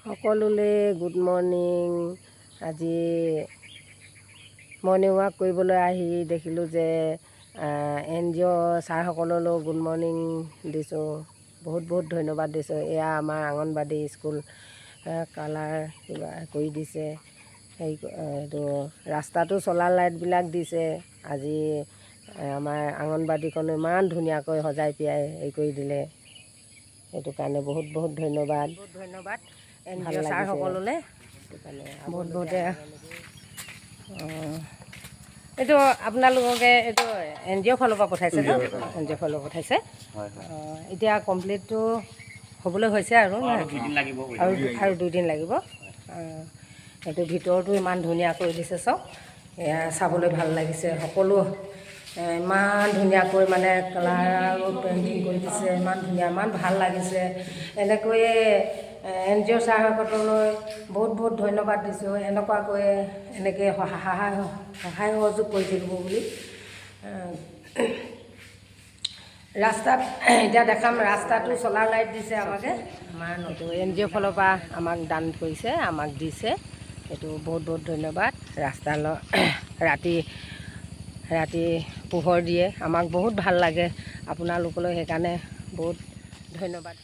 সকলোলে good morning. আজি morning walk কৰিবলৈ আহি দেখিলোঁ যে NGO ছাৰসকললৈও গুড মৰ্ণিং দিছোঁ। বহুত বহুত ধন্যবাদ দিছোঁ। এয়া আমাৰ অংগনবাদী স্কুল কালাৰ কিবা কৰি দিছে। এইটো ৰাস্তাটো চলাৰ লাইটবিলাক দিছে। আজি আমাৰ অংগনবাদীখনো ইমান ধুনীয়াকৈ সজাই পৰাই হেৰি কৰি দিলে। সেইটো কাৰণে বহুত বহুত ধন্যবাদ। বহুত ধন্যবাদ NGO ছাৰসকললৈ। বহুত বহুতে এইটো আপোনালোকে এইটো NGO ফালৰ পৰা পঠাইছে ন? NGO ফালৰ পৰা পঠাইছে। এতিয়া কমপ্লিটটো হ'বলৈ হৈছে আৰু আৰু 2 দিন লাগিব। এইটো ভিতৰতো ইমান ধুনীয়া কৰি দিছে চব। এয়া চাবলৈ ভাল লাগিছে। সকলো ইমান ধুনীয়াকৈ মানে কালাৰ আৰু পেইণ্টিং কৰি দিছে। ইমান ধুনীয়া, ইমান ভাল লাগিছে। এনেকৈয়ে NGO ছাৰসকললৈ বহুত বহুত ধন্যবাদ দিছোঁ। এনেকৈ সহায় সহযোগ কৰি থাকিব বুলি। ৰাস্তাত এতিয়া দেখাম, ৰাস্তাটো চলাৰ লাইট দিছে আমাকে। আমাৰ এইটো NGO ফালৰ পৰা আমাক দান কৰিছে, আমাক দিছে। এইটো বহুত বহুত ধন্যবাদ। ৰাতি পোহৰ দিয়ে, আমাক বহুত ভাল লাগে। আপোনালোকলৈ সেইকাৰণে বহুত ধন্যবাদ।